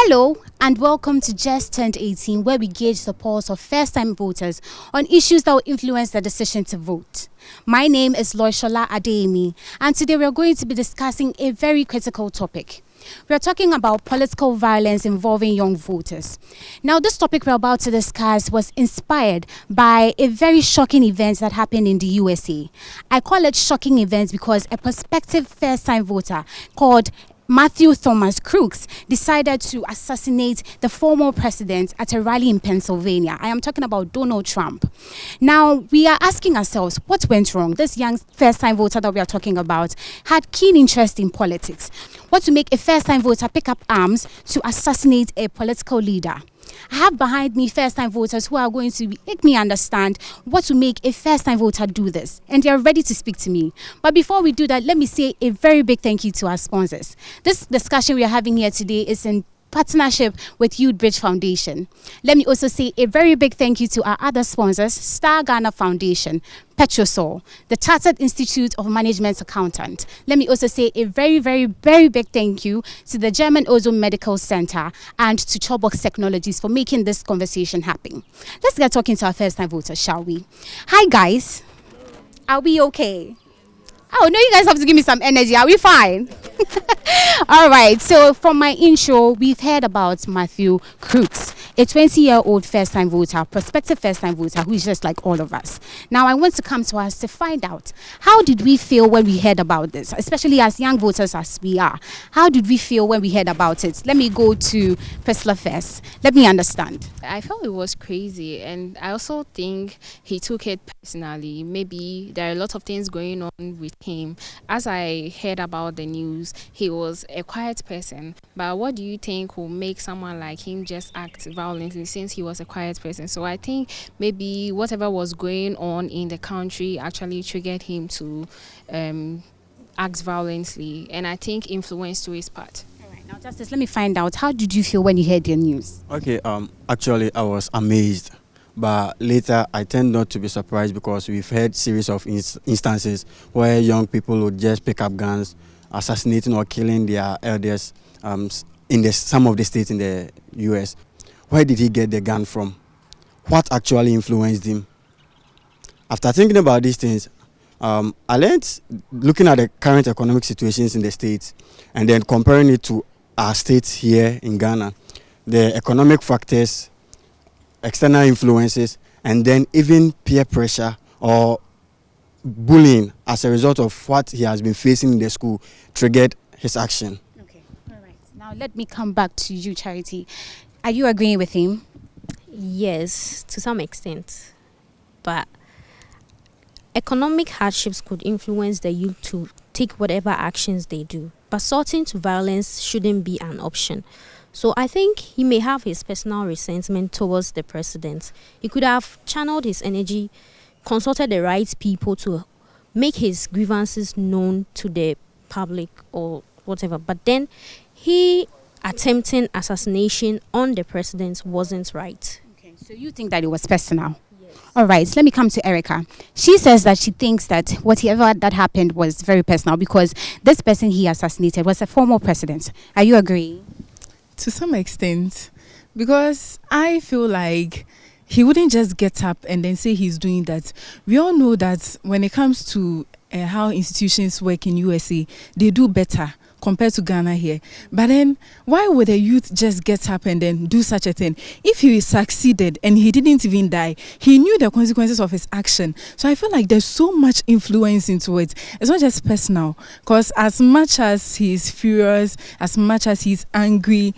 Hello and welcome to Just Turned 18, where we gauge the pulse of first-time voters on issues that will influence their decision to vote. My name is Loishola Adeyemi, and today we are going to be discussing a very critical topic. We are talking about political violence involving young voters. Now, this topic we're about to discuss was inspired by a very shocking event that happened in the USA. I call it shocking events because a prospective first-time voter called Matthew Thomas Crooks decided to assassinate the former president at a rally in Pennsylvania. I am talking about Donald Trump. Now, we are asking ourselves, what went wrong? This young first-time voter that we are talking about had keen interest in politics. What to make a first-time voter pick up arms to assassinate a political leader? I have behind me first-time voters who are going to make me understand what to make a first-time voter do this. And they are ready to speak to me. But before we do that, let me say a very big thank you to our sponsors. This discussion we are having here today is in partnership with Youth Bridge Foundation. Let me also say a very big thank you to our other sponsors, Star Ghana Foundation, Petrosol, the Chartered Institute of Management Accountant. Let me also say a very big thank you to the German Ozone Medical Center and to Chobox Technologies for making this conversation happen. Let's get talking to our first-time voters, shall we? Hi guys, are we okay? Oh, no, you guys have to give me some energy. Are we fine? All right. So from my intro, we've heard about Matthew Crooks, a 20-year-old first-time voter, prospective first-time voter who is just like all of us. Now, I want to come to us to find out, how did we feel when we heard about this, especially as young voters as we are? How did we feel when we heard about it? Let me go to Priscilla first. Let me understand. I felt it was crazy, and I also think he took it personally. Maybe there are a lot of things going on with him. As I heard about the news, he was a quiet person. But what do you think will make someone like him just act violently since he was a quiet person? So I think maybe whatever was going on in the country actually triggered him to act violently, and I think influence to his part. Now, Justice, let me find out, how did you feel when you heard the news? Okay, actually, I was amazed. But later, I tend not to be surprised because we've heard series of instances where young people would just pick up guns, assassinating or killing their elders in some of the states in the U.S. Where did he get the gun from? What actually influenced him? After thinking about these things, I learned, looking at the current economic situations in the states and then comparing it to our states here in Ghana, the economic factors, external influences, and then even peer pressure or bullying as a result of what he has been facing in the school triggered his action. Okay, all right. Now let me come back to you, Charity. Are you agreeing with him? Yes, to some extent. But economic hardships could influence the youth to take whatever actions they do. But sorting to violence shouldn't be an option. So I think he may have his personal resentment towards the president. He could have channeled his energy, consulted the right people to make his grievances known to the public or whatever. But then he attempting assassination on the president wasn't right. Okay, so you think that it was personal? Yes. All right, so let me come to Erica. She says that she thinks that whatever that happened was very personal because this person he assassinated was a former president. Are you agreeing? To some extent, because I feel like he wouldn't just get up and then say he's doing that. We all know that when it comes to how institutions work in USA, they do better compared to Ghana here. But then why would a youth just get up and then do such a thing? If he succeeded and he didn't even die, he knew the consequences of his action. So I feel like there's so much influence into it. It's not just personal, because as much as he's furious, as much as he's angry,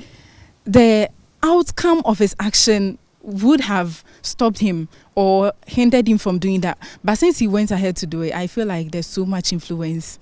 the outcome of his action would have stopped him or hindered him from doing that. But since he went ahead to do it, I feel like there's so much influence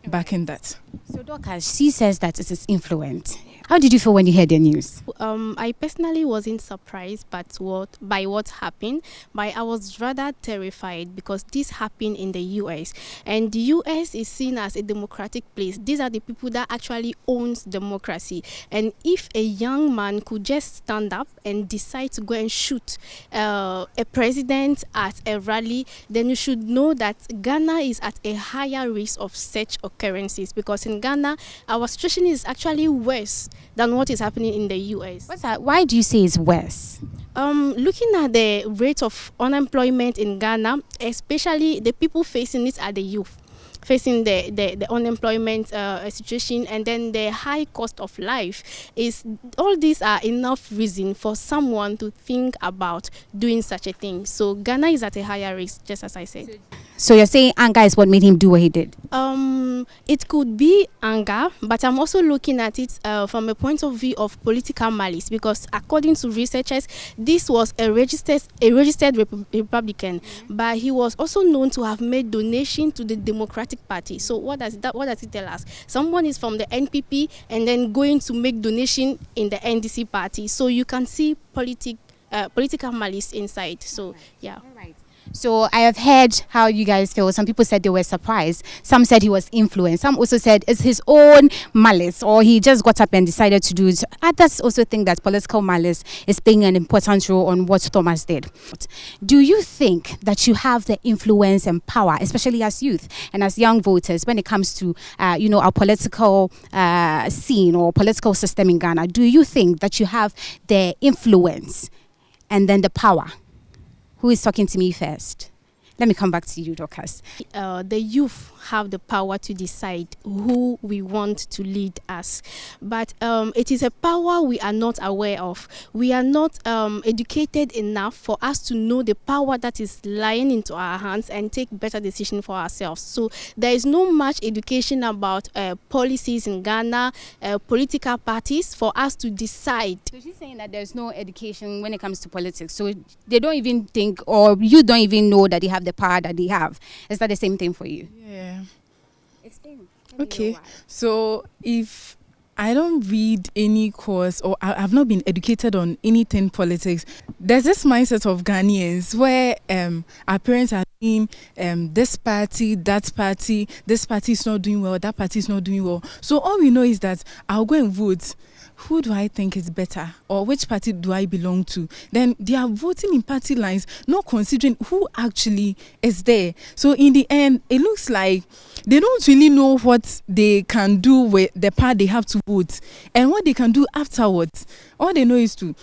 back in that. So Dorcas, she says that it is influence. How did you feel when you heard the news? I personally wasn't surprised by what happened, but I was rather terrified because this happened in the US, and the US is seen as a democratic place. These are the people that actually owns democracy, and if a young man could just stand up and decide to go and shoot a president at a rally, then you should know that Ghana is at a higher risk of such occurrences, because in Ghana our situation is actually worse than what is happening in the US. What's that? Why do you say it's worse? Looking at the rate of unemployment in Ghana, especially the people facing it are the youth, facing the unemployment situation, and then the high cost of life. Is all these are enough reason for someone to think about doing such a thing. So Ghana is at a higher risk, just as I said. So you're saying anger is what made him do what he did? It could be anger, but I'm also looking at it from a point of view of political malice, because according to researchers, this was a registered Republican, but he was also known to have made donation to the Democratic Party. So what does it tell us? Someone is from the NPP and then going to make donation in the NDC party. So you can see political malice inside. So yeah. All right. So I have heard how you guys feel. Some people said they were surprised. Some said he was influenced. Some also said it's his own malice, or he just got up and decided to do it. Others also think that political malice is playing an important role on what Thomas did. Do you think that you have the influence and power, especially as youth and as young voters, when it comes to our political scene or political system in Ghana? Do you think that you have the influence and then the power? Who is talking to me first? Let me come back to you, Dorcas. The youth have the power to decide who we want to lead us. But it is a power we are not aware of. We are not educated enough for us to know the power that is lying into our hands and take better decisions for ourselves. So there is no much education about policies in Ghana, political parties, for us to decide. So she's saying that there's no education when it comes to politics. So they don't even think, or you don't even know that they have the power that they have. Is that the same thing for you? Yeah. Explain. Okay. So if I don't read any course, or I've not been educated on anything politics, there's this mindset of Ghanaians where our parents are doing this party, that party, this party is not doing well, that party is not doing well. So all we know is that I'll go and vote. Who do I think is better, or which party do I belong to? Then they are voting in party lines, not considering who actually is there. So in the end, it looks like they don't really know what they can do with the part they have to vote and what they can do afterwards. All they know is to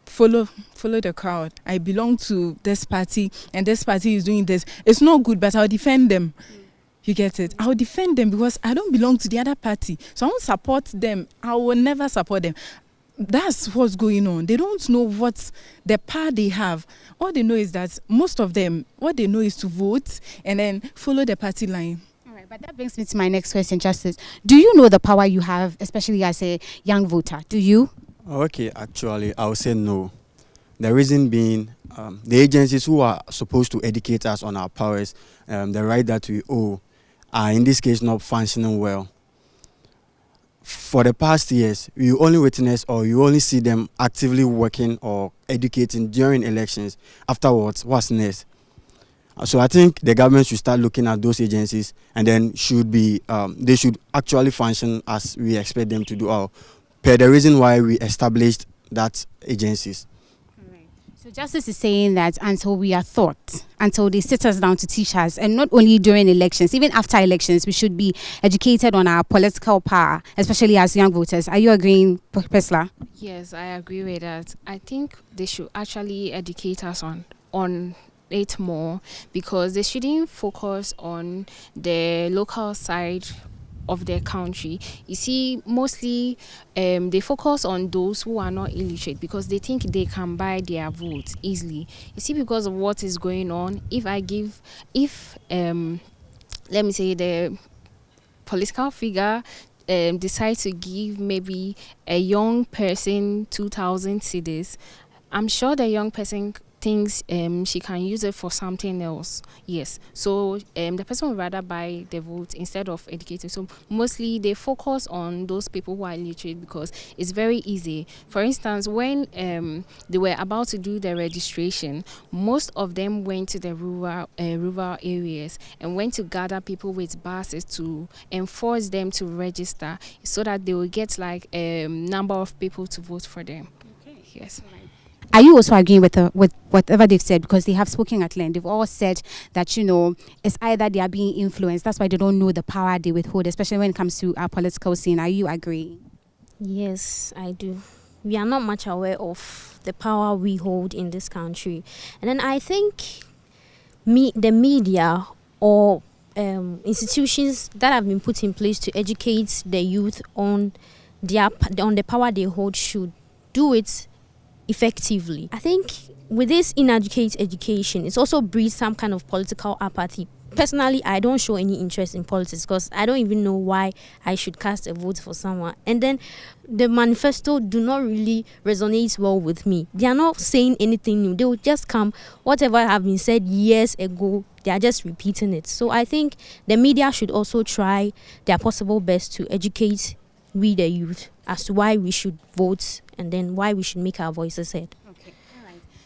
follow the crowd. I belong to this party and this party is doing this. It's not good, but I'll defend them. You get it? I'll defend them because I don't belong to the other party. So I won't support them. I will never support them. That's what's going on. They don't know what the power they have. All they know is that most of them, what they know is to vote and then follow the party line. All right, but that brings me to my next question, Justice. Do you know the power you have, especially as a young voter? Do you? Okay, actually, I would say no. The reason being, the agencies who are supposed to educate us on our powers, the right that we owe, are in this case not functioning well. For the past years, you only witness or you only see them actively working or educating during elections. Afterwards, what's next? So I think the government should start looking at those agencies and then they should actually function as we expect them to do, or per the reason why we established that agencies. So Justice is saying that until we are taught, until they sit us down to teach us, and not only during elections, even after elections, we should be educated on our political power, especially as young voters. Are you agreeing, Pesla? Yes, I agree with that. I think they should actually educate us on it more, because they shouldn't focus on the local side of their country. You see, mostly they focus on those who are not illiterate because they think they can buy their votes easily. You see, because of what is going on, if let me say the political figure decides to give maybe a young person 2,000 cedis, I'm sure the young person thinks she can use it for something else. Yes, so the person would rather buy the vote instead of educating. So mostly they focus on those people who are illiterate because it's very easy. For instance, when they were about to do the registration, most of them went to the rural areas and went to gather people with buses to enforce them to register so that they will get like a number of people to vote for them. Okay. Yes. Are you also agreeing with whatever they've said? Because they have spoken at length. They've all said that, it's either they are being influenced. That's why they don't know the power they withhold, especially when it comes to our political scene. Are you agreeing? Yes, I do. We are not much aware of the power we hold in this country. And then I think the media or institutions that have been put in place to educate the youth on on the power they hold should do it effectively. I think with this inadequate education, it's also breeds some kind of political apathy. Personally, I don't show any interest in politics because I don't even know why I should cast a vote for someone. And then the manifesto do not really resonate well with me. They are not saying anything new. They will just come, whatever have been said years ago, they are just repeating it. So I think the media should also try their possible best to educate we the youth as to why we should vote and then why we should make our voices heard.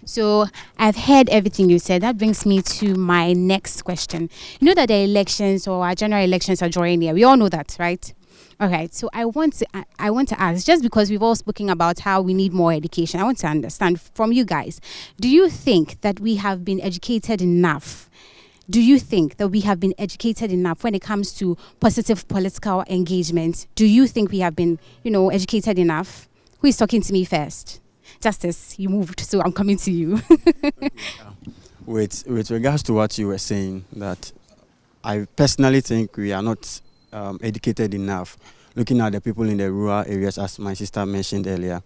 So I've heard everything you said. That brings me to my next question. You know that the elections or our general elections are drawing near. We all know that, right? All right. So I want to ask, just because we've all spoken about how we need more education, I want to understand from you guys. Do you think that we have been educated enough? Do you think that we have been educated enough when it comes to positive political engagement? Do you think we have been, educated enough? Who is talking to me first? Justice, you moved, so I'm coming to you. With regards to what you were saying, that I personally think we are not educated enough. Looking at the people in the rural areas, as my sister mentioned earlier,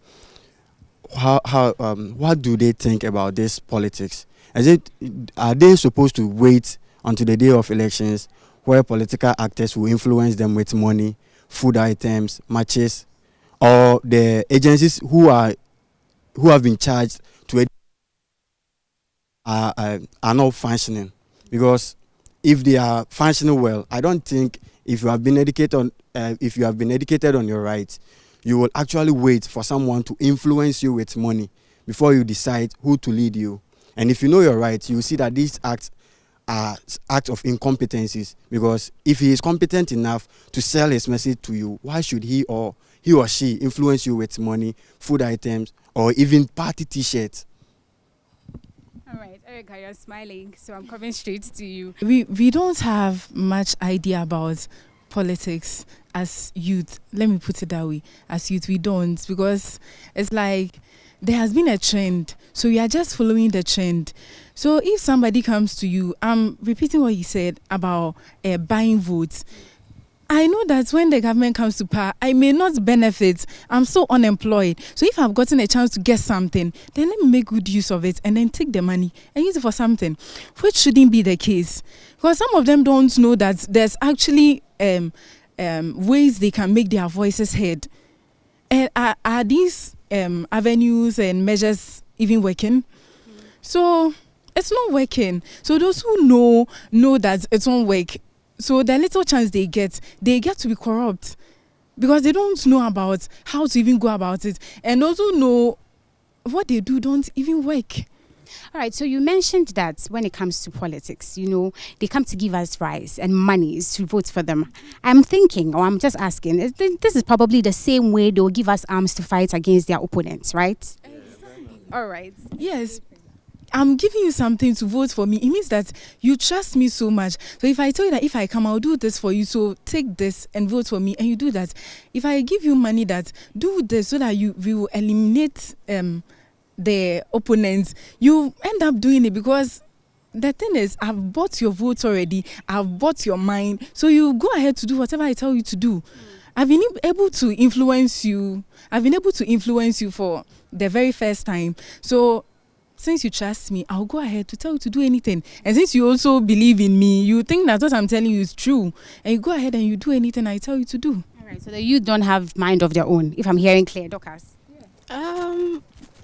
what do they think about this politics? Are they supposed to wait until the day of elections, where political actors will influence them with money, food items, matches, or the agencies who have been charged to are not functioning? Because if they are functioning well, I don't think if you have been educated on your rights, you will actually wait for someone to influence you with money before you decide who to lead you. And if you know your rights, you will see that these acts are acts of incompetencies. Because if he is competent enough to sell his message to you, why should he or she influence you with money, food items, or even party T-shirts? All right, Erica, you're smiling, so I'm coming straight to you. We don't have much idea about politics as youth. Let me put it that way. As youth, we don't, because it's like there has been a trend, so we are just following the trend. So if somebody comes to you, I'm repeating what he said about buying votes. I know that when the government comes to power, I may not benefit. I'm so unemployed. So if I've gotten a chance to get something, then let me make good use of it and then take the money and use it for something, which shouldn't be the case. Because some of them don't know that there's actually ways they can make their voices heard. And are these avenues and measures even working? So it's not working. So those who know that it won't work, so the little chance they get to be corrupt because they don't know about how to even go about it. And those who know what they do don't even work. All right, so you mentioned that when it comes to politics, they come to give us rice and monies to vote for them. I'm thinking, or I'm just asking, this is probably the same way they'll give us arms to fight against their opponents, right? Exactly. All right. Yes. I'm giving you something to vote for me. It means that you trust me so much. So if I tell you that if I come, I'll do this for you, so take this and vote for me, and you do that. If I give you money that do this so that we will eliminate the opponents, you end up doing it because the thing is, I've bought your votes already. I've bought your mind. So you go ahead to do whatever I tell you to do. I've been able to influence you. I've been able to influence you for the very first time. So since you trust me, I'll go ahead to tell you to do anything. And since you also believe in me, you think that what I'm telling you is true. And you go ahead and you do anything I tell you to do. All right, so the youth don't have mind of their own, if I'm hearing clear, Dorcas.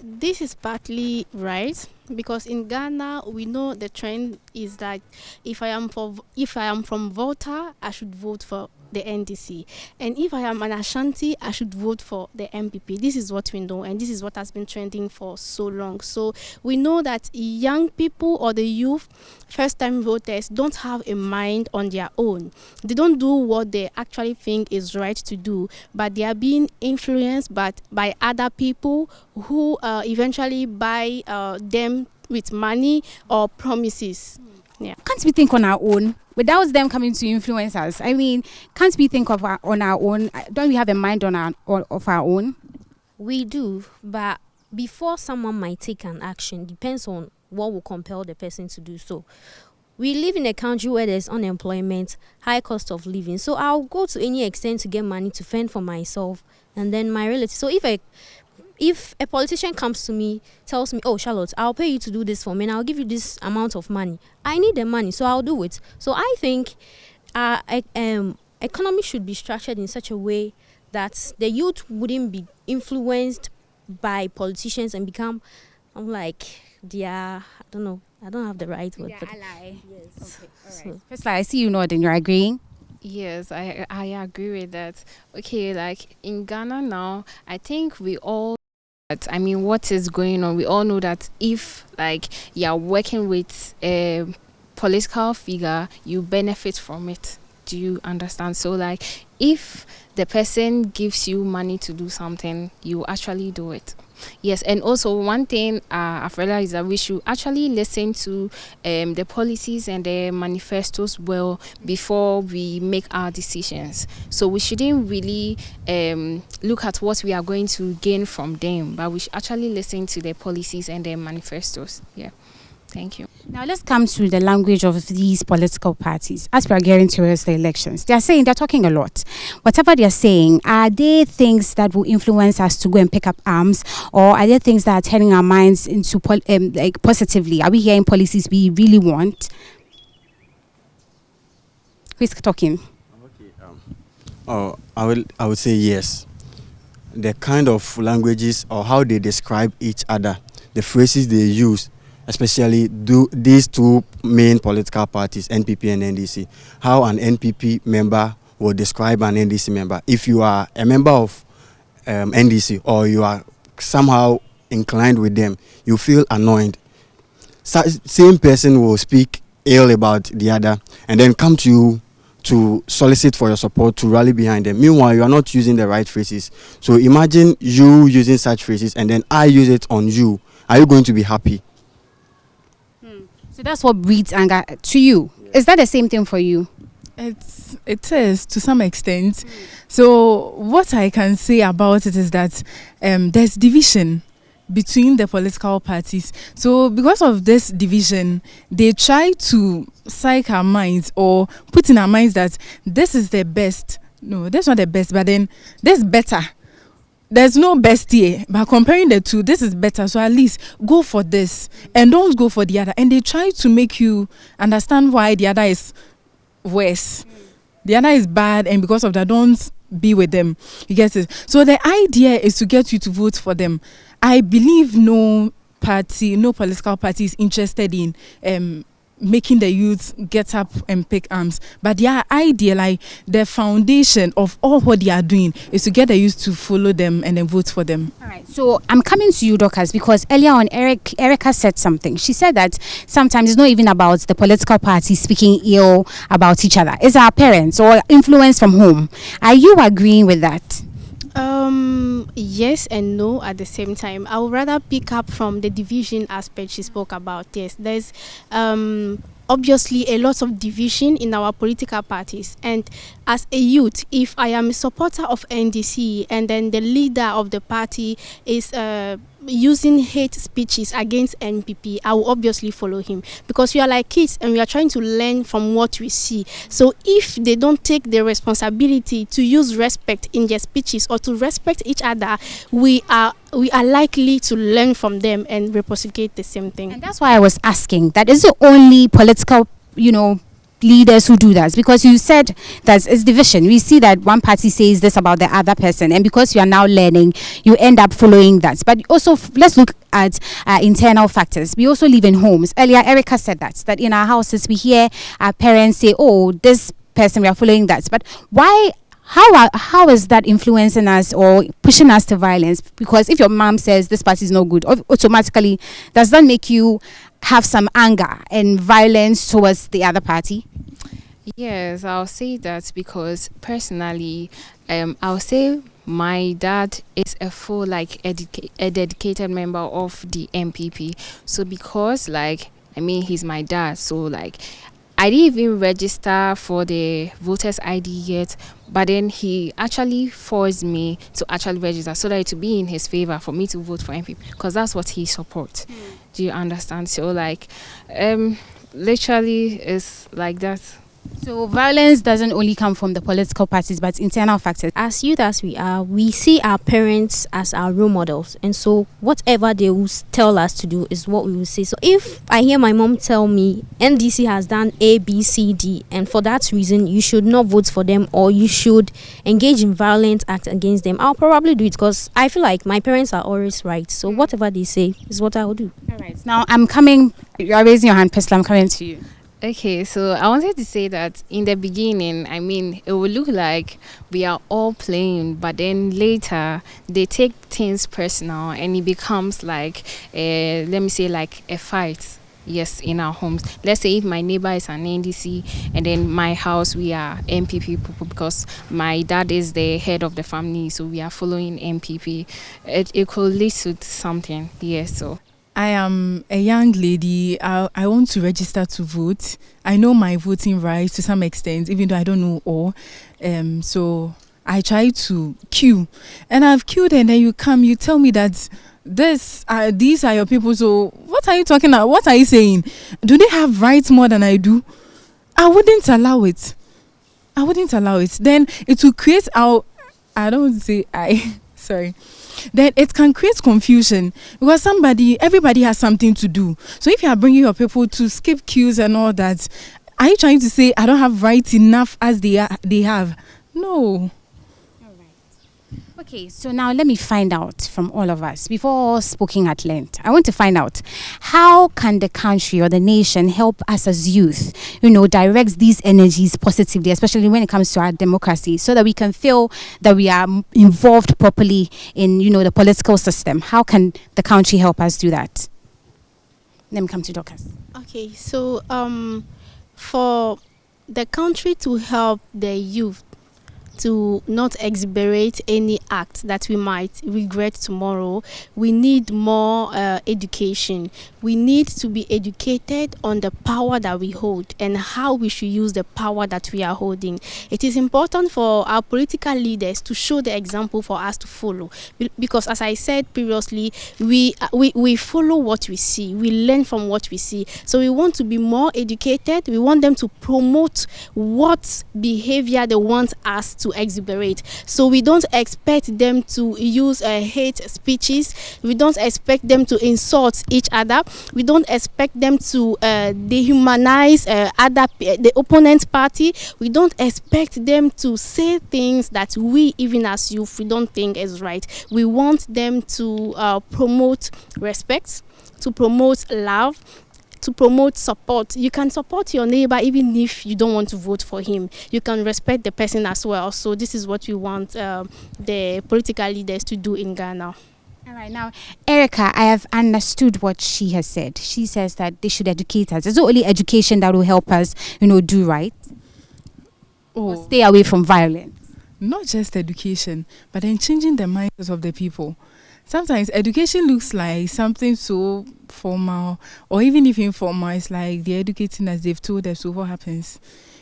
This is partly right, because in Ghana we know the trend is that if I am from Volta, I should vote for the NDC, and if I am an Ashanti, I should vote for the MPP. This is what we know, and this is what has been trending for so long. So we know that young people or the youth, first-time voters, don't have a mind on their own. They don't do what they actually think is right to do, but they are being influenced by other people who eventually buy them with money or promises. Can't we think on our own without them coming to influence us? I mean, can't we think on our own? Don't we have a mind of our own? We do, but before someone might take an action, depends on what will compel the person to do so. We live in a country where there's unemployment, high cost of living. So I'll go to any extent to get money to fend for myself and then my relatives. So if a politician comes to me, tells me, oh, Charlotte, I'll pay you to do this for me and I'll give you this amount of money, I need the money, so I'll do it. So I think economy should be structured in such a way that the youth wouldn't be influenced by politicians and become I don't know. I don't have the right word. Yeah, ally. Yes. Okay, all right. First, I see you nodding. You're agreeing? Yes, I agree with that. Okay, like in Ghana now, I think we all what is going on? We all know that if like you're working with a political figure, you benefit from it. Do you understand? So like if the person gives you money to do something, you actually do it. Yes, and also one thing I've realized that we should actually listen to the policies and the manifestos well before we make our decisions. So we shouldn't really look at what we are going to gain from them, but we should actually listen to the policies and the manifestos. Yeah. Thank you. Now let's come to the language of these political parties. As we are getting towards the elections, they're talking a lot. Whatever they're saying, are they things that will influence us to go and pick up arms, or are there things that are turning our minds into positively? Are we hearing policies we really want? Who's talking? Okay. I would say yes. The kind of languages or how they describe each other, the phrases they use, especially these two main political parties, NPP and NDC, how an NPP member will describe an NDC member. If you are a member of NDC or you are somehow inclined with them, you feel annoyed. Same person will speak ill about the other and then come to you to solicit for your support, to rally behind them. Meanwhile, you are not using the right phrases. So imagine you using such phrases and then I use it on you. Are you going to be happy? So that's what breeds anger to you. Yeah. Is that the same thing for you? It is to some extent. So what I can say about it is that there's division between the political parties. So because of this division, they try to psych our minds or put in our minds that this is the best. No, that's not the best, but then this better. There's no best here, but comparing the two, this is better. So at least go for this and don't go for the other. And they try to make you understand why the other is worse. The other is bad, and because of that, don't be with them. You get it? So the idea is to get you to vote for them. I believe no political party is interested in making the youth get up and pick arms, but their idea, like the foundation of all what they are doing, is to get the youth to follow them and then vote for them. All right, so I'm coming to you, Dorcas, because earlier on Erica said something. She said that sometimes it's not even about the political parties speaking ill about each other. It's our parents or influence from home. Are you agreeing with that? Yes and no at the same time. I would rather pick up from the division aspect she spoke about. Yes, there's obviously a lot of division in our political parties, and as a youth, if I am a supporter of NDC and then the leader of the party is using hate speeches against NPP, I will obviously follow him, because we are like kids and we are trying to learn from what we see. So if they don't take the responsibility to use respect in their speeches or to respect each other, we are likely to learn from them and reciprocate the same thing. And that's why I was asking, that is the only political, leaders who do that, because you said that it's division. We see that one party says this about the other person, and because you are now learning, you end up following that. But also, let's look at internal factors. We also live in homes. Earlier, Erica said that in our houses we hear our parents say, "Oh, this person, we are following that." But why? How is that influencing us or pushing us to violence? Because if your mom says this party is no good, automatically does that make you have some anger and violence towards the other party? Yes, I'll say that because personally, I'll say my dad is a full a dedicated member of the MPP. So because I mean, he's my dad. So, like, I didn't even register for the voters ID yet, but then he actually forced me to actually register so that it would be in his favor for me to vote for MPP, because that's what he supports. Do you understand? So, like, literally, it's like that. So violence doesn't only come from the political parties, but internal factors. As youth as we are, we see our parents as our role models, and so whatever they will tell us to do is what we will say. So if I hear my mom tell me NDC has done A, B, C, D, and for that reason you should not vote for them, or you should engage in violent acts against them, I'll probably do it, because I feel like my parents are always right. So whatever they say is what I will do. All right. Now you're raising your hand, Priscilla. I'm coming to you. Okay, so I wanted to say that in the beginning, I mean, it would look like we are all playing, but then later they take things personal and it becomes like, let me say, like a fight. Yes, in our homes. Let's say if my neighbor is an NDC and then my house, we are MPP people because my dad is the head of the family, so we are following MPP. It could lead to something. Yes, so. I am a young lady. I want to register to vote. I know my voting rights to some extent, even though I don't know all. So I try to queue. And I've queued, and then you come, you tell me that these are your people. So what are you talking about? What are you saying? Do they have rights more than I do? I wouldn't allow it. Then it will create sorry. Then it can create confusion, because everybody has something to do. So if you are bringing your people to skip queues and all that, are you trying to say I don't have rights enough as they have? No. Okay, so now let me find out from all of us, before speaking at length, I want to find out, how can the country or the nation help us as youth, direct these energies positively, especially when it comes to our democracy, so that we can feel that we are involved properly in, the political system? How can the country help us do that? Let me come to Dorcas. Okay, so for the country to help the youth to not exhibit any act that we might regret tomorrow, we need more education. We need to be educated on the power that we hold and how we should use the power that we are holding. It is important for our political leaders to show the example for us to follow, because as I said previously, we follow what we see, we learn from what we see. So we want to be more educated. We want them to promote what behavior they want us to exuberate. So we don't expect them to use hate speeches. We don't expect them to insult each other. We don't expect them to dehumanize the opponent party. We don't expect them to say things that we, even as youth, we don't think is right. We want them to promote respect, to promote love, to promote support. You can support your neighbor even if you don't want to vote for him. You can respect the person as well. So this is what we want the political leaders to do in Ghana. All right, now, Erica, I have understood what she has said. She says that they should educate us. It's not only education that will help us, do right, or stay away from violence. Not just education, but then changing the mindsets of the people. Sometimes education looks like something so formal, or even if informal, it's like they're educating us, they've told us, so what happens?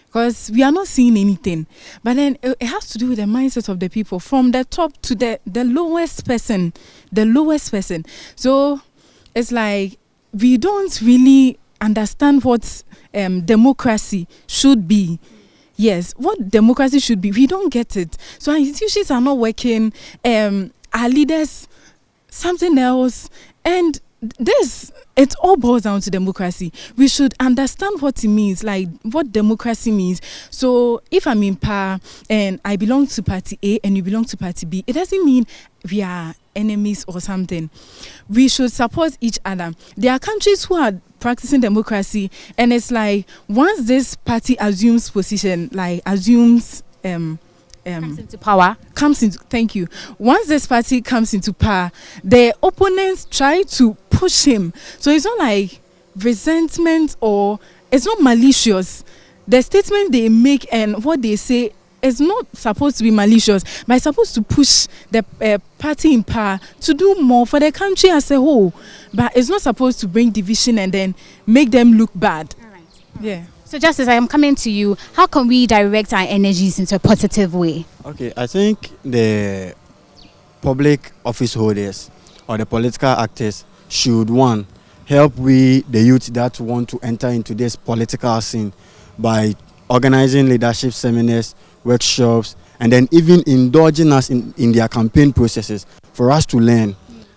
Because we are not seeing anything. But then it has to do with the mindset of the people, from the top to the lowest person. So it's like we don't really understand what democracy should be. Yes, what democracy should be, we don't get it. So our institutions are not working. Our leaders, something else. And it all boils down to democracy. We should understand what it means, like what democracy means. So if I'm in power and I belong to party A and you belong to party B, it doesn't mean we are enemies or something. We should support each other. There are countries who are practicing democracy, and it's like once this party assumes position, Comes into power. Thank you. Once this party comes into power, the opponents try to push him. So it's not like resentment, or it's not malicious. The statement they make and what they say it's not supposed to be malicious, but it's supposed to push the party in power to do more for the country as a whole. But it's not supposed to bring division and then make them look bad. All right. Yeah. So, Justice, I am coming to you. How can we direct our energies into a positive way? Okay, I think the public office holders or the political actors should, one, help we, the youth that want to enter into this political scene by organizing leadership seminars, workshops, and then even indulging us in their campaign processes for us to learn.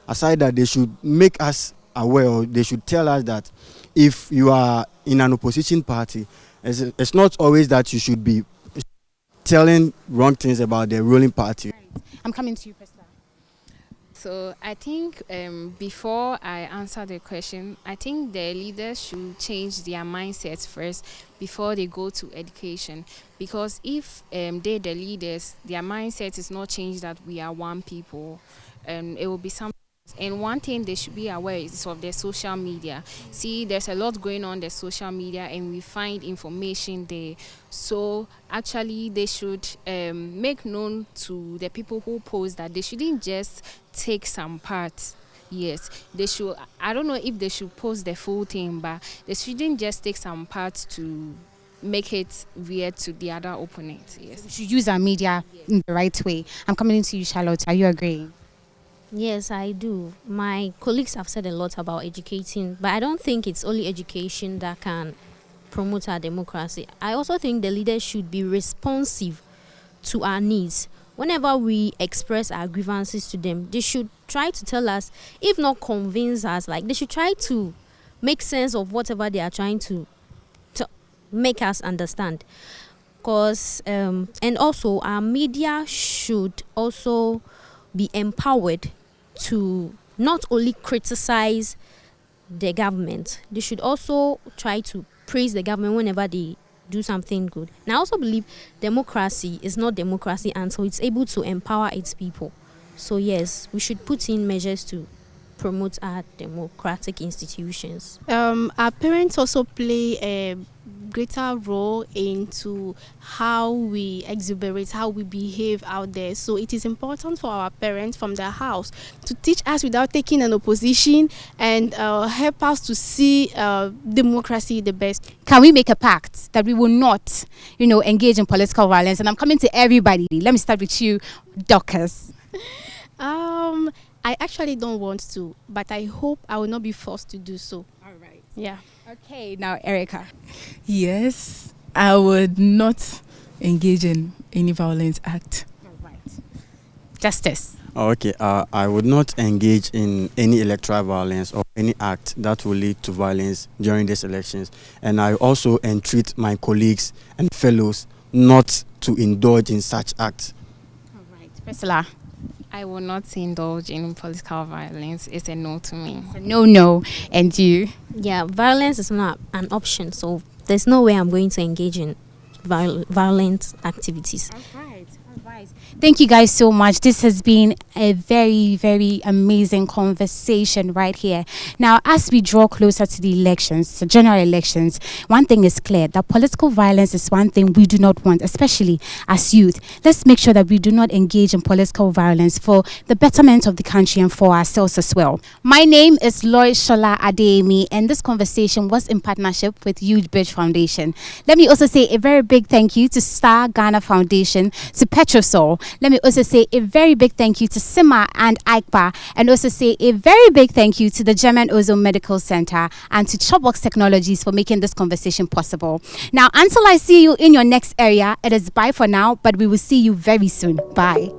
Aside that, they should make us aware, or they should tell us that if you are in an opposition party, it's not always that you should be telling wrong things about the ruling party. I'm coming to you, Priscilla. So I think before I answer the question, I think the leaders should change their mindsets first before they go to education. Because if they, the leaders, their mindset is not changed that we are one people, it will be something. And one thing they should be aware is of their social media. See, there's a lot going on the social media, and we find information there. So actually, they should make known to the people who post that they shouldn't just take some parts. Yes, they should. I don't know if they should post the full thing, but they shouldn't just take some parts to make it weird to the other opponent. Yes, We should use our media in the right way. I'm coming to you, Charlotte. Are you agreeing? Yes, I do. My colleagues have said a lot about educating, but I don't think it's only education that can promote our democracy. I also think the leaders should be responsive to our needs. Whenever we express our grievances to them, they should try to tell us, if not convince us, like they should try to make sense of whatever they are trying to make us understand. Because and also our media should also be empowered to not only criticize the government, they should also try to praise the government whenever they do something good. And I also believe democracy is not democracy until it's able to empower its people. So yes, we should put in measures to promote our democratic institutions. Our parents also play a greater role into how we exuberate, how we behave out there. So it is important for our parents from the house to teach us without taking an opposition and help us to see democracy the best. Can we make a pact that we will not, engage in political violence? And I'm coming to everybody. Let me start with you, Dorcas. I actually don't want to, but I hope I will not be forced to do so. All right. Yeah. Okay, now Erica. Yes, I would not engage in any violence act. All right. Justice. Okay, I would not engage in any electoral violence or any act that will lead to violence during these elections. And I also entreat my colleagues and fellows not to indulge in such acts. All right. Priscilla. I will not indulge in political violence. It's a no to me. No. And you? Yeah, violence is not an option, so there's no way I'm going to engage in violent activities. All right. Thank you guys so much. This has been a very, very amazing conversation right here. Now, as we draw closer to the elections, the general elections, one thing is clear, that political violence is one thing we do not want, especially as youth. Let's make sure that we do not engage in political violence for the betterment of the country and for ourselves as well. My name is Loishola Adeyemi, and this conversation was in partnership with Youth Bridge Foundation. Let me also say a very big thank you to Star Ghana Foundation, to Petrosol. Let me also say a very big thank you to Sima and ICPA, and also say a very big thank you to the German Ozone Medical Center and to Chopbox Technologies for making this conversation possible. Now, until I see you in your next area, it is bye for now, but we will see you very soon. Bye.